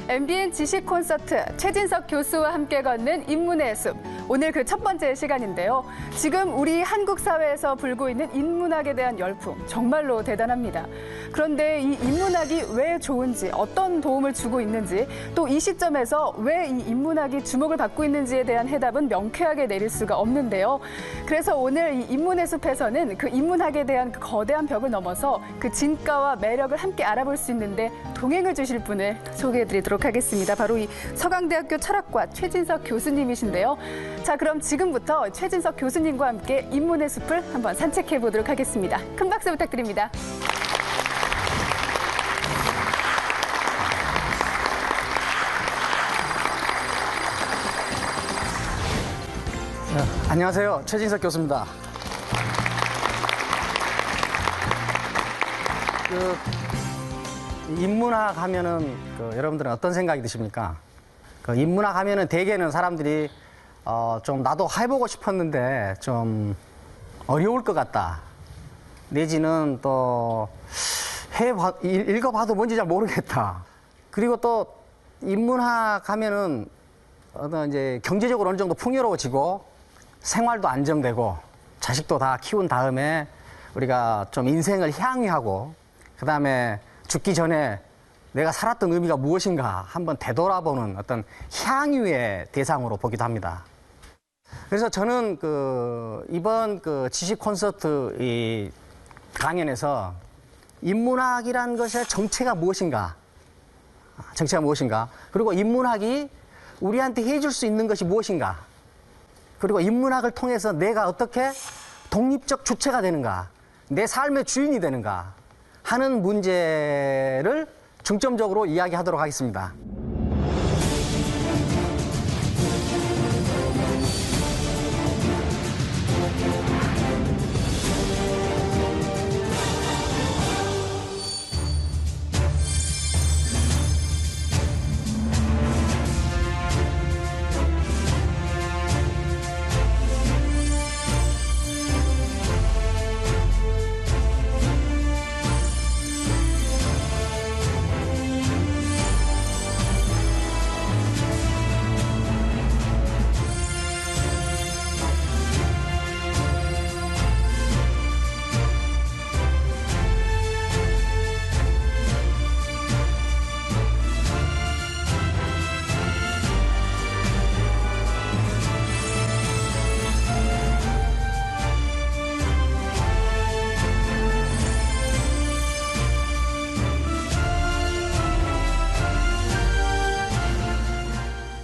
MBN 지식 콘서트 최진석 교수와 함께 걷는 인문의 숲. 오늘 그 첫 번째 시간인데요. 지금 우리 한국 사회에서 불고 있는 인문학에 대한 열풍 정말로 대단합니다. 그런데 이 인문학이 왜 좋은지, 어떤 도움을 주고 있는지, 또 이 시점에서 왜 이 인문학이 주목을 받고 있는지에 대한 해답은 명쾌하게 내릴 수가 없는데요. 그래서 오늘 이 인문의 숲에서는 그 인문학에 대한 그 거대한 벽을 넘어서 그 진가와 매력을 함께 알아볼 수 있는데 동행을 주실 분을 소개해드리도록 하겠습니다. 바로 이 서강대학교 철학과 최진석 교수님이신데요. 자, 그럼 지금부터 최진석 교수님과 함께 인문의 숲을 한번 산책해 보도록 하겠습니다. 큰 박수 부탁드립니다. 안녕하세요. 최진석 교수입니다. 인문학 하면은 여러분들은 어떤 생각이 드십니까? 인문학 하면은 대개는 사람들이 좀 나도 해보고 싶었는데 좀 어려울 것 같다. 내지는 또 읽어봐도 뭔지 잘 모르겠다. 그리고 또 인문학 하면은 이제 경제적으로 어느 정도 풍요로워지고 생활도 안정되고 자식도 다 키운 다음에 우리가 좀 인생을 향유하고 그다음에 죽기 전에 내가 살았던 의미가 무엇인가 한번 되돌아보는 어떤 향유의 대상으로 보기도 합니다. 그래서 저는 이번 지식 콘서트 이 강연에서 인문학이라는 것의 정체가 무엇인가, 그리고 인문학이 우리한테 해줄 수 있는 것이 무엇인가, 그리고 인문학을 통해서 내가 어떻게 독립적 주체가 되는가, 내 삶의 주인이 되는가 하는 문제를 중점적으로 이야기하도록 하겠습니다.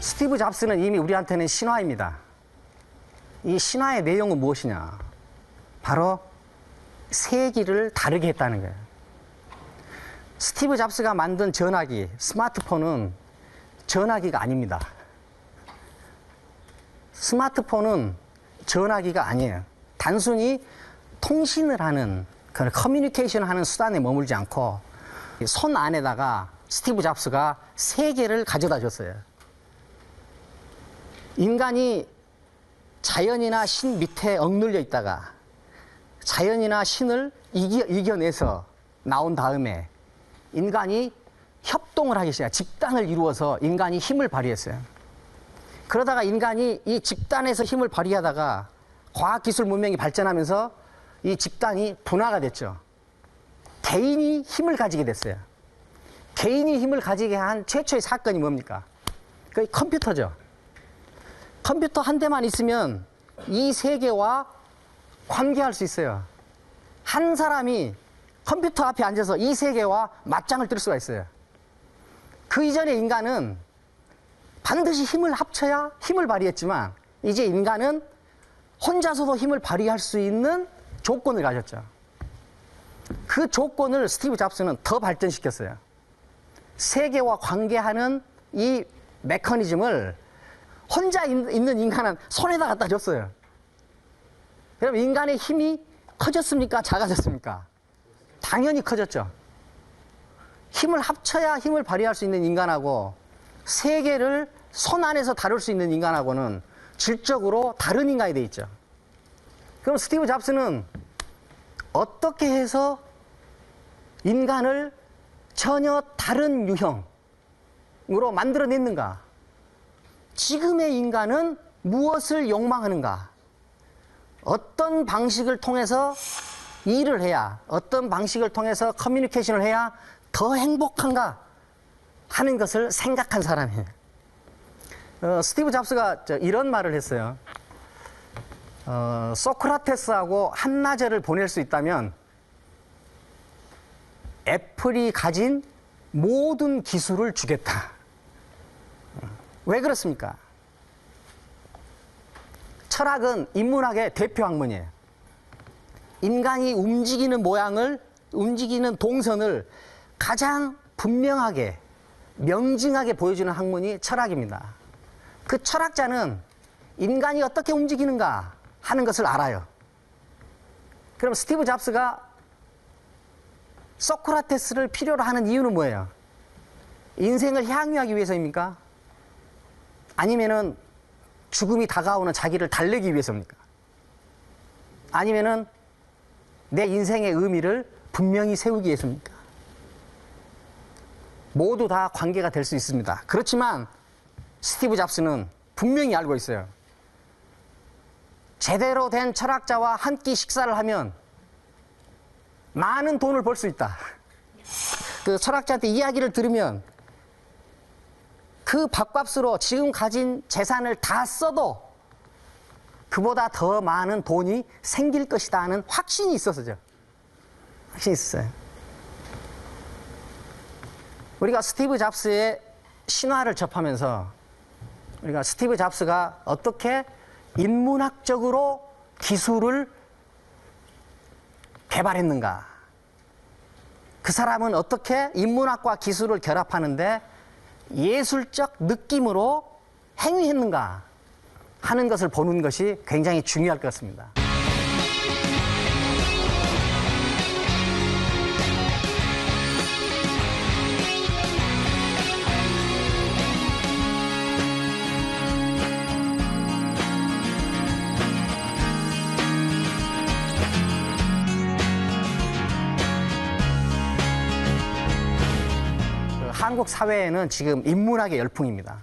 스티브 잡스는 이미 우리한테는 신화입니다. 이 신화의 내용은 무엇이냐? 바로 세기를 다르게 했다는 거예요. 스티브 잡스가 만든 전화기, 스마트폰은 전화기가 아닙니다. 스마트폰은 전화기가 아니에요. 단순히 통신을 하는, 커뮤니케이션을 하는 수단에 머물지 않고 손 안에다가 스티브 잡스가 세계를 가져다 줬어요. 인간이 자연이나 신 밑에 억눌려 있다가 자연이나 신을 이겨내서 나온 다음에 인간이 협동을 하기 시작해요. 집단을 이루어서 인간이 힘을 발휘했어요. 그러다가 인간이 이 집단에서 힘을 발휘하다가 과학기술 문명이 발전하면서 이 집단이 분화가 됐죠. 개인이 힘을 가지게 됐어요. 개인이 힘을 가지게 한 최초의 사건이 뭡니까? 그게 컴퓨터죠. 컴퓨터 한 대만 있으면 이 세계와 관계할 수 있어요. 한 사람이 컴퓨터 앞에 앉아서 이 세계와 맞짱을 뜰 수가 있어요. 그 이전에 인간은 반드시 힘을 합쳐야 힘을 발휘했지만 이제 인간은 혼자서도 힘을 발휘할 수 있는 조건을 가졌죠. 그 조건을 스티브 잡스는 더 발전시켰어요. 세계와 관계하는 이 메커니즘을 혼자 있는 인간은 손에다 갖다 줬어요. 그럼 인간의 힘이 커졌습니까? 작아졌습니까? 당연히 커졌죠. 힘을 합쳐야 힘을 발휘할 수 있는 인간하고 세계를 손 안에서 다룰 수 있는 인간하고는 질적으로 다른 인간이 돼 있죠. 그럼 스티브 잡스는 어떻게 해서 인간을 전혀 다른 유형으로 만들어냈는가? 지금의 인간은 무엇을 욕망하는가? 어떤 방식을 통해서 일을 해야, 어떤 방식을 통해서 커뮤니케이션을 해야 더 행복한가 하는 것을 생각한 사람이에요. 스티브 잡스가 이런 말을 했어요. 소크라테스하고 한나절을 보낼 수 있다면 애플이 가진 모든 기술을 주겠다. 왜 그렇습니까? 철학은 인문학의 대표 학문이에요. 인간이 움직이는 모양을, 움직이는 동선을 가장 분명하게, 명징하게 보여주는 학문이 철학입니다. 그 철학자는 인간이 어떻게 움직이는가 하는 것을 알아요. 그럼 스티브 잡스가 소크라테스를 필요로 하는 이유는 뭐예요? 인생을 향유하기 위해서입니까? 아니면은 죽음이 다가오는 자기를 달래기 위해서입니까? 아니면은 내 인생의 의미를 분명히 세우기 위해서입니까? 모두 다 관계가 될 수 있습니다. 그렇지만 스티브 잡스는 분명히 알고 있어요. 제대로 된 철학자와 한 끼 식사를 하면 많은 돈을 벌 수 있다. 그 철학자한테 이야기를 들으면 그 밥값으로 지금 가진 재산을 다 써도 그보다 더 많은 돈이 생길 것이다 하는 확신이 있었어요. 확신이 있었어요. 우리가 스티브 잡스의 신화를 접하면서 우리가 스티브 잡스가 어떻게 인문학적으로 기술을 개발했는가, 그 사람은 어떻게 인문학과 기술을 결합하는데 예술적 느낌으로 행위했는가 하는 것을 보는 것이 굉장히 중요할 것 같습니다. 한국 사회에는 지금 인문학의 열풍입니다.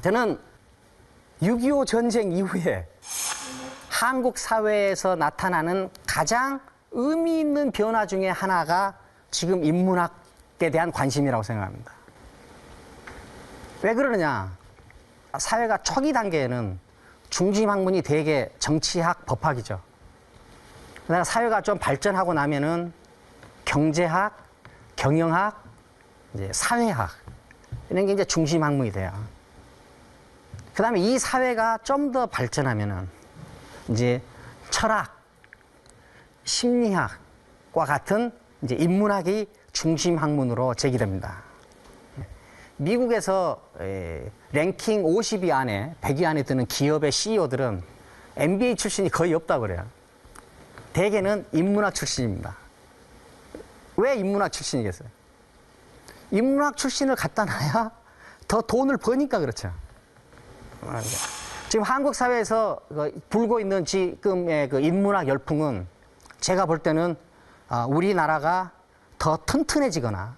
저는 6.25 전쟁 이후에 한국 사회에서 나타나는 가장 의미 있는 변화 중에 하나가 지금 인문학에 대한 관심이라고 생각합니다. 왜 그러느냐? 사회가 초기 단계에는 중심 학문이 대개 정치학, 법학이죠. 그러나 사회가 좀 발전하고 나면은 경제학, 경영학, 이제 사회학 이런 게 이제 중심 학문이 돼요. 그 다음에 이 사회가 좀 더 발전하면은 이제 철학, 심리학과 같은 이제 인문학이 중심 학문으로 제기됩니다. 미국에서 랭킹 50위 안에, 100위 안에 드는 기업의 CEO들은 MBA 출신이 거의 없다고 그래요. 대개는 인문학 출신입니다. 왜 인문학 출신이겠어요? 인문학 출신을 갖다 놔야 더 돈을 버니까 그렇죠. 지금 한국 사회에서 불고 있는 지금의 그 인문학 열풍은 제가 볼 때는 우리나라가 더 튼튼해지거나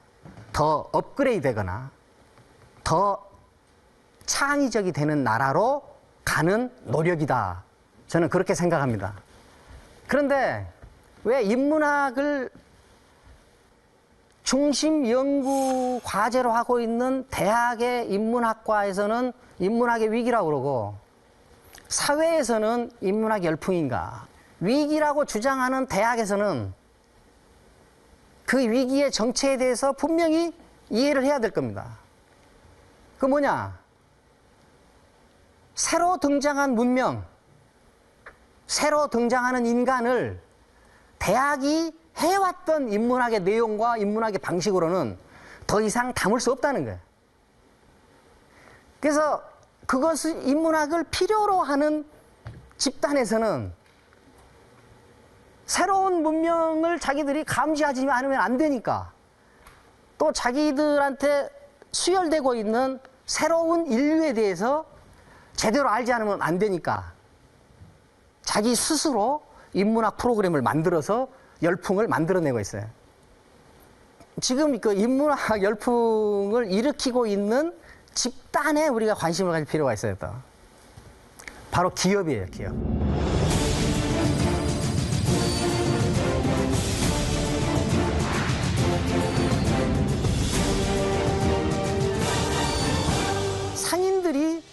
더 업그레이드 되거나 더 창의적이 되는 나라로 가는 노력이다. 저는 그렇게 생각합니다. 그런데 왜 인문학을 중심 연구 과제로 하고 있는 대학의 인문학과에서는 인문학의 위기라고 그러고 사회에서는 인문학 열풍인가? 위기라고 주장하는 대학에서는 그 위기의 정체에 대해서 분명히 이해를 해야 될 겁니다. 그 뭐냐? 새로 등장한 문명, 새로 등장하는 인간을 대학이 해왔던 인문학의 내용과 인문학의 방식으로는 더 이상 담을 수 없다는 거예요. 그래서 그것을 인문학을 필요로 하는 집단에서는 새로운 문명을 자기들이 감지하지 않으면 안 되니까, 또 자기들한테 수혈되고 있는 새로운 인류에 대해서 제대로 알지 않으면 안 되니까 자기 스스로 인문학 프로그램을 만들어서 열풍을 만들어내고 있어요. 지금 그 인문학 열풍을 일으키고 있는 집단에 우리가 관심을 가질 필요가 있어요. 또 바로 기업이에요. 기업. 상인들이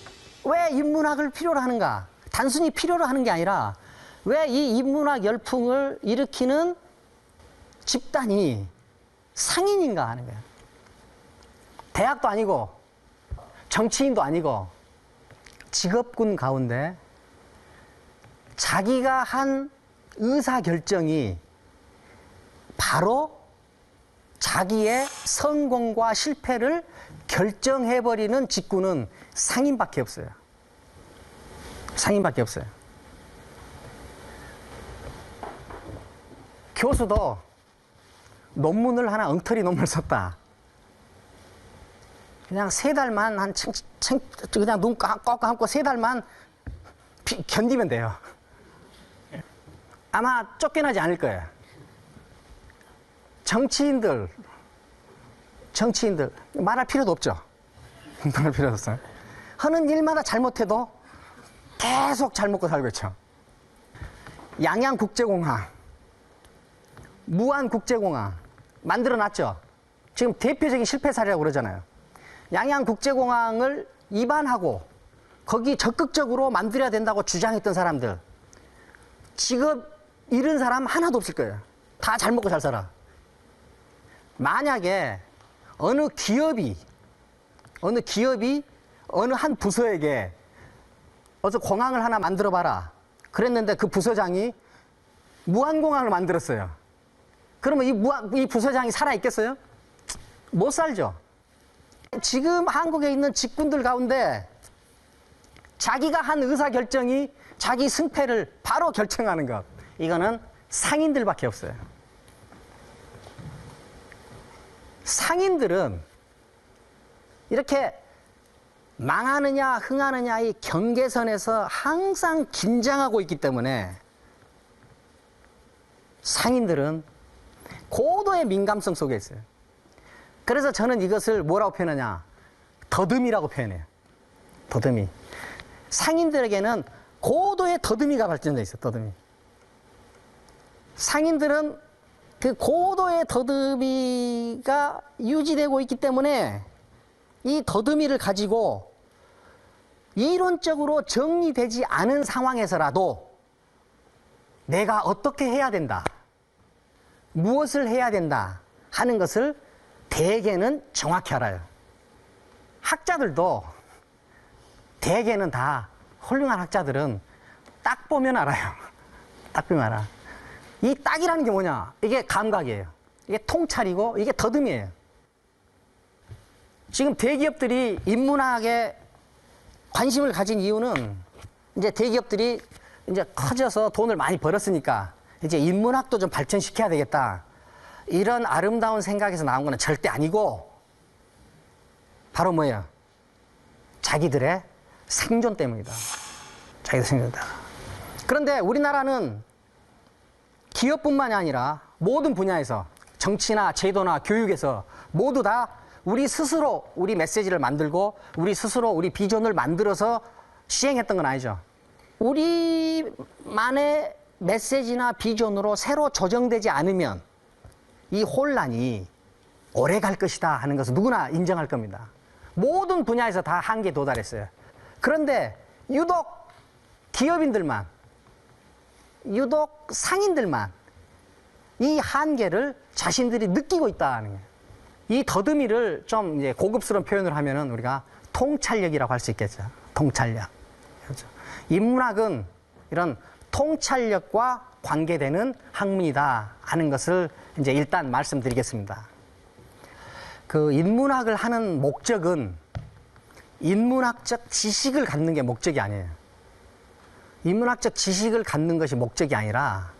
왜 인문학을 필요로 하는가? 단순히 필요로 하는 게 아니라 왜 이 인문학 열풍을 일으키는 집단이 상인인가 하는 거예요. 대학도 아니고 정치인도 아니고 직업군 가운데 자기가 한 의사결정이 바로 자기의 성공과 실패를 결정해버리는 직군은 상인밖에 없어요. 상인밖에 없어요. 교수도 논문을 하나 엉터리 논문을 썼다. 그냥 3달만 그냥 눈 꼭 감고 3달만 견디면 돼요. 아마 쫓겨나지 않을 거예요. 정치인들 말할 필요도 없죠. 말할 필요도 없어요. 하는 일마다 잘못해도 계속 잘 먹고 살고 있죠. 양양국제공항, 무안국제공항 만들어놨죠. 지금 대표적인 실패 사례라고 그러잖아요. 양양국제공항을 입안하고 거기 적극적으로 만들어야 된다고 주장했던 사람들, 직업 잃은 사람 하나도 없을 거예요. 다 잘 먹고 잘 살아. 만약에 어느 기업이 어느 한 부서에게 어서 공항을 하나 만들어 봐라 그랬는데 그 부서장이 무한공항을 만들었어요. 그러면 이 부서장이 살아있겠어요? 못 살죠. 지금 한국에 있는 직군들 가운데 자기가 한 의사결정이 자기 승패를 바로 결정하는 것, 이거는 상인들밖에 없어요. 상인들은 이렇게 망하느냐 흥하느냐 이 경계선에서 항상 긴장하고 있기 때문에 상인들은 고도의 민감성 속에 있어요. 그래서 저는 이것을 뭐라고 표현하냐, 더듬이라고 표현해요. 더듬이. 상인들에게는 고도의 더듬이가 발전되어 있어요. 더듬이. 상인들은 그 고도의 더듬이가 유지되고 있기 때문에 이 더듬이를 가지고 이론적으로 정리되지 않은 상황에서라도 내가 어떻게 해야 된다, 무엇을 해야 된다 하는 것을 대개는 정확히 알아요. 학자들도 대개는 다 훌륭한 학자들은 딱 보면 알아요. 딱 보면 알아. 이 딱이라는 게 뭐냐? 이게 감각이에요. 이게 통찰이고 이게 더듬이에요. 지금 대기업들이 인문학에 관심을 가진 이유는 이제 대기업들이 이제 커져서 돈을 많이 벌었으니까 이제 인문학도 좀 발전시켜야 되겠다, 이런 아름다운 생각에서 나온 건 절대 아니고 바로 뭐예요? 자기들의 생존 때문이다. 자기들 생존 때문이다. 그런데 우리나라는 기업뿐만이 아니라 모든 분야에서 정치나 제도나 교육에서 모두 다 우리 스스로 우리 메시지를 만들고 우리 스스로 우리 비전을 만들어서 시행했던 건 아니죠. 우리만의 메시지나 비전으로 새로 조정되지 않으면 이 혼란이 오래 갈 것이다 하는 것을 누구나 인정할 겁니다. 모든 분야에서 다 한계에 도달했어요. 그런데 유독 기업인들만, 유독 상인들만 이 한계를 자신들이 느끼고 있다는 거예요. 이 더듬이를 좀 이제 고급스러운 표현을 하면은 우리가 통찰력이라고 할 수 있겠죠. 통찰력. 그렇죠. 인문학은 이런 통찰력과 관계되는 학문이다 하는 것을 이제 일단 말씀드리겠습니다. 그 인문학을 하는 목적은 인문학적 지식을 갖는 게 목적이 아니에요. 인문학적 지식을 갖는 것이 목적이 아니라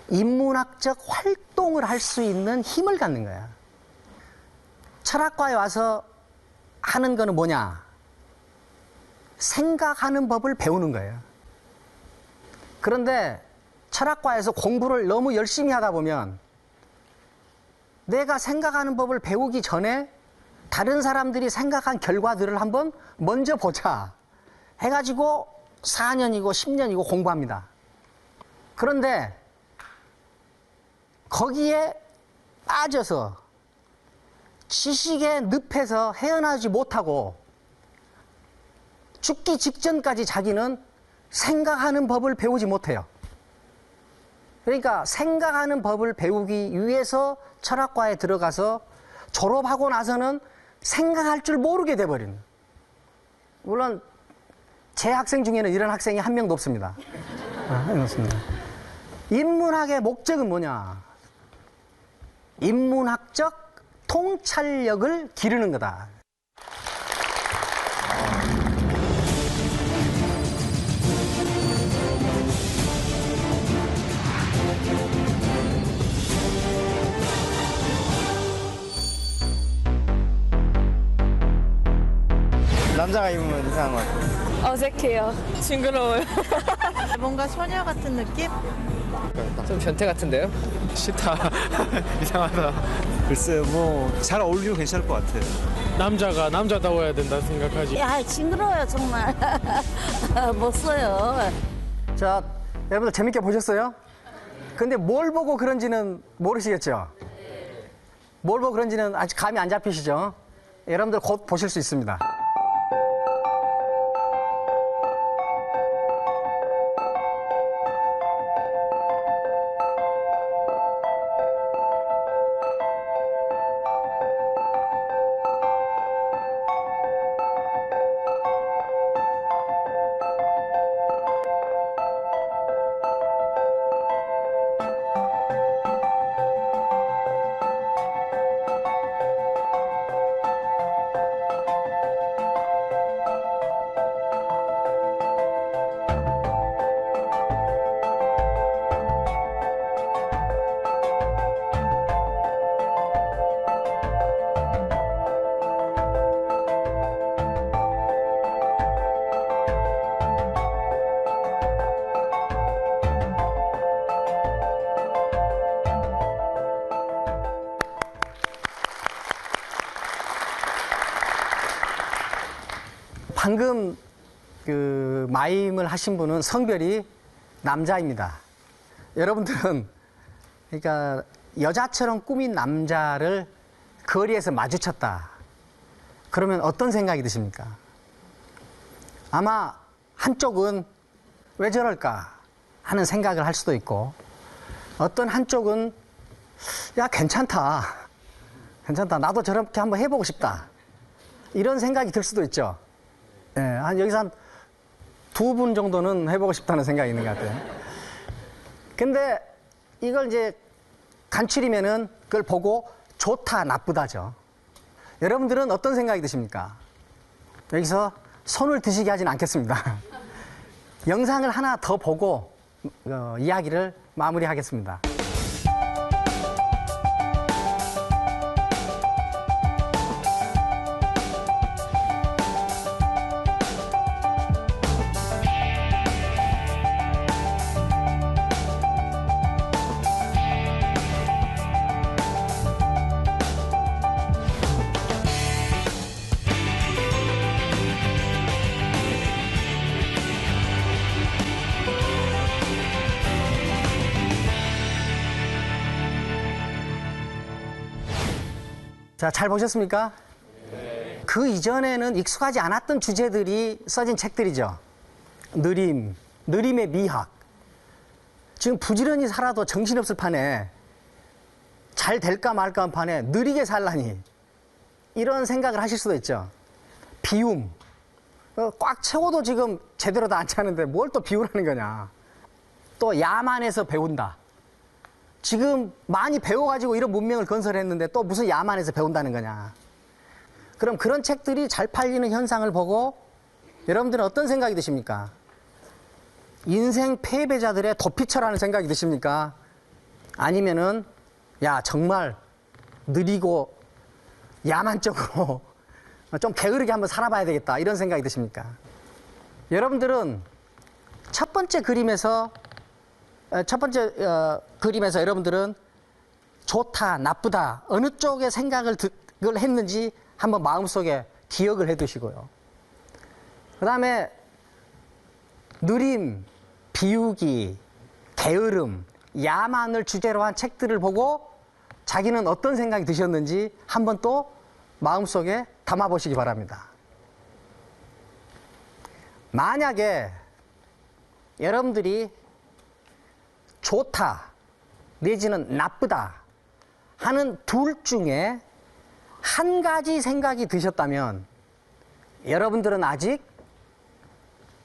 인문학적 활동을 할 수 있는 힘을 갖는 거야. 철학과에 와서 하는 거는 뭐냐? 생각하는 법을 배우는 거예요. 그런데 철학과에서 공부를 너무 열심히 하다 보면 내가 생각하는 법을 배우기 전에 다른 사람들이 생각한 결과들을 한번 먼저 보자 해가지고 4년이고 10년이고 공부합니다. 그런데 거기에 빠져서 지식의 늪에서 헤어나지 못하고 죽기 직전까지 자기는 생각하는 법을 배우지 못해요. 그러니까 생각하는 법을 배우기 위해서 철학과에 들어가서 졸업하고 나서는 생각할 줄 모르게 돼버리는. 물론 제 학생 중에는 이런 학생이 한 명도 없습니다. 없습니다. 인문학의 목적은 뭐냐? 인문학적 통찰력을 기르는 거다. 남자가 입으면 이상한 것 같아요. 어색해요. 징그러워요. 뭔가 소녀 같은 느낌? 좀 변태 같은데요? 싫다. 이상하다. 글쎄, 뭐 잘 어울리면 괜찮을 것 같아요. 남자가 남자다워야 된다 생각하지. 야, 징그러워요, 정말. 못 써요. 자, 여러분들 재밌게 보셨어요? 근데 뭘 보고 그런지는 모르시겠죠? 뭘 보고 그런지는 아직 감이 안 잡히시죠? 여러분들 곧 보실 수 있습니다. 방금 그 마임을 하신 분은 성별이 남자입니다. 여러분들은 그러니까 여자처럼 꾸민 남자를 거리에서 마주쳤다. 그러면 어떤 생각이 드십니까? 아마 한쪽은 왜 저럴까 하는 생각을 할 수도 있고, 어떤 한쪽은 야 괜찮다. 나도 저렇게 한번 해보고 싶다. 이런 생각이 들 수도 있죠. 예, 여기서 한 2분 정도는 해보고 싶다는 생각이 있는 것 같아요. 근데 이걸 이제 간추리면은 그걸 보고 좋다, 나쁘다죠. 여러분들은 어떤 생각이 드십니까? 여기서 손을 드시게 하진 않겠습니다. 영상을 하나 더 보고 이야기를 마무리하겠습니다. 자, 잘 보셨습니까? 네. 그 이전에는 익숙하지 않았던 주제들이 써진 책들이죠. 느림의 미학. 지금 부지런히 살아도 정신없을 판에 잘 될까 말까 한 판에 느리게 살라니 이런 생각을 하실 수도 있죠. 비움. 꽉 채워도 지금 제대로 다 안 차는데 뭘 또 비우라는 거냐. 또 야만에서 배운다. 지금 많이 배워가지고 이런 문명을 건설했는데 또 무슨 야만에서 배운다는 거냐. 그럼 그런 책들이 잘 팔리는 현상을 보고 여러분들은 어떤 생각이 드십니까? 인생 패배자들의 도피처라는 생각이 드십니까? 아니면은 야 정말 느리고 야만적으로 좀 게으르게 한번 살아봐야 되겠다 이런 생각이 드십니까? 여러분들은 첫 번째 그림에서 여러분들은 좋다 나쁘다 어느 쪽의 생각을 했는지 한번 마음속에 기억을 해 두시고요. 그 다음에 느림, 비우기, 게으름, 야만을 주제로 한 책들을 보고 자기는 어떤 생각이 드셨는지 한번 또 마음속에 담아보시기 바랍니다. 만약에 여러분들이 좋다 내지는 나쁘다 하는 둘 중에 한 가지 생각이 드셨다면 여러분들은 아직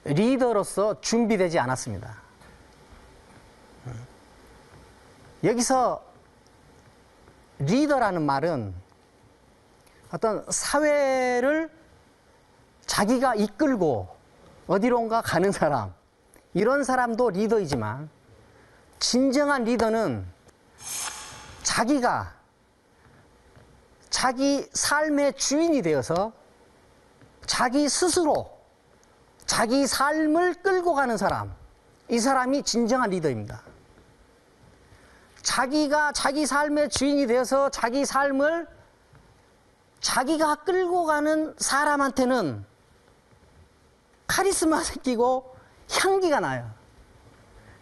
리더로서 준비되지 않았습니다. 여기서 리더라는 말은 어떤 사회를 자기가 이끌고 어디론가 가는 사람, 이런 사람도 리더이지만 진정한 리더는 자기가 자기 삶의 주인이 되어서 자기 스스로 자기 삶을 끌고 가는 사람, 이 사람이 진정한 리더입니다. 자기가 자기 삶의 주인이 되어서 자기 삶을 자기가 끌고 가는 사람한테는 카리스마 생기고 향기가 나요.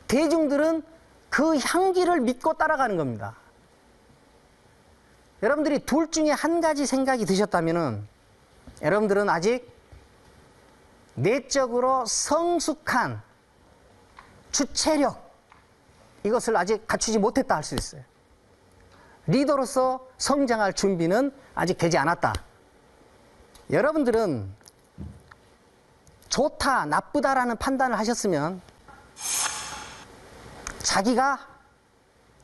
대중들은 그 향기를 믿고 따라가는 겁니다. 여러분들이 둘 중에 한 가지 생각이 드셨다면 여러분들은 아직 내적으로 성숙한 주체력, 이것을 아직 갖추지 못했다 할 수 있어요. 리더로서 성장할 준비는 아직 되지 않았다. 여러분들은 좋다, 나쁘다라는 판단을 하셨으면 자기가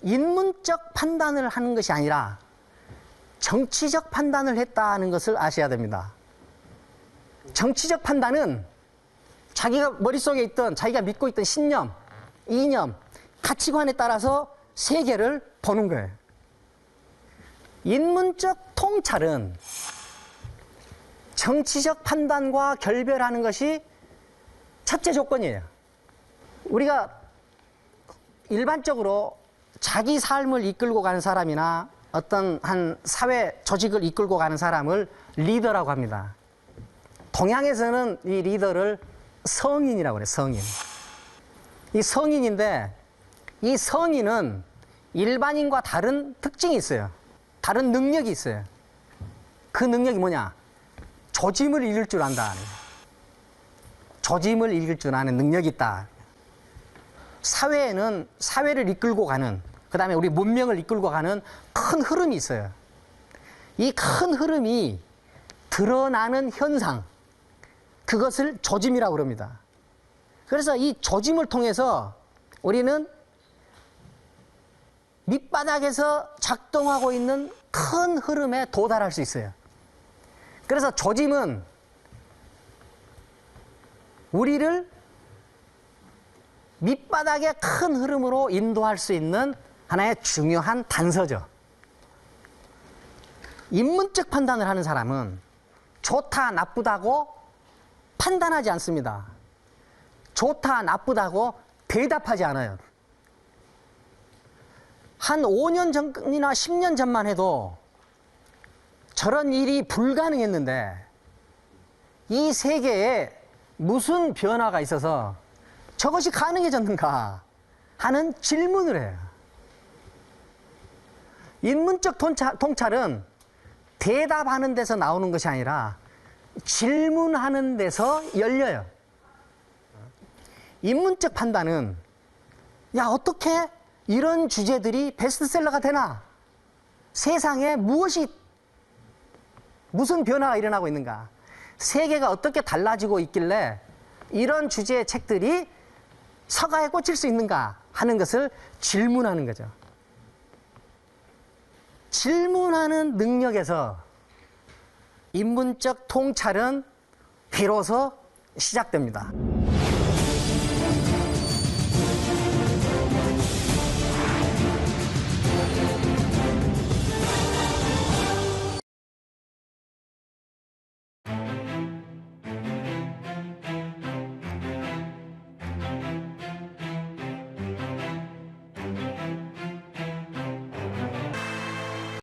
인문적 판단을 하는 것이 아니라 정치적 판단을 했다는 것을 아셔야 됩니다. 정치적 판단은 자기가 머릿속에 있던, 자기가 믿고 있던 신념, 이념, 가치관에 따라서 세계를 보는 거예요. 인문적 통찰은 정치적 판단과 결별하는 것이 첫째 조건이에요. 우리가 일반적으로 자기 삶을 이끌고 가는 사람이나 어떤 한 사회 조직을 이끌고 가는 사람을 리더라고 합니다. 동양에서는 이 리더를 성인이라고 그래요. 성인. 이 성인인데 이 성인은 일반인과 다른 특징이 있어요. 다른 능력이 있어요. 그 능력이 뭐냐? 조짐을 읽을 줄 안다. 조짐을 읽을 줄 아는 능력이 있다. 사회에는 사회를 이끌고 가는, 그 다음에 우리 문명을 이끌고 가는 큰 흐름이 있어요. 이 큰 흐름이 드러나는 현상, 그것을 조짐이라고 그럽니다. 그래서 이 조짐을 통해서 우리는 밑바닥에서 작동하고 있는 큰 흐름에 도달할 수 있어요. 그래서 조짐은 우리를 밑바닥의 큰 흐름으로 인도할 수 있는 하나의 중요한 단서죠. 인문적 판단을 하는 사람은 좋다, 나쁘다고 판단하지 않습니다. 좋다, 나쁘다고 대답하지 않아요. 한 5년 전이나 10년 전만 해도 저런 일이 불가능했는데 이 세계에 무슨 변화가 있어서 저것이 가능해졌는가 하는 질문을 해요. 인문적 통찰은 대답하는 데서 나오는 것이 아니라 질문하는 데서 열려요. 인문적 판단은 야, 어떻게 이런 주제들이 베스트셀러가 되나? 세상에 무슨 변화가 일어나고 있는가? 세계가 어떻게 달라지고 있길래 이런 주제의 책들이 서가에 꽂힐 수 있는가 하는 것을 질문하는 거죠. 질문하는 능력에서 인문적 통찰은 비로소 시작됩니다.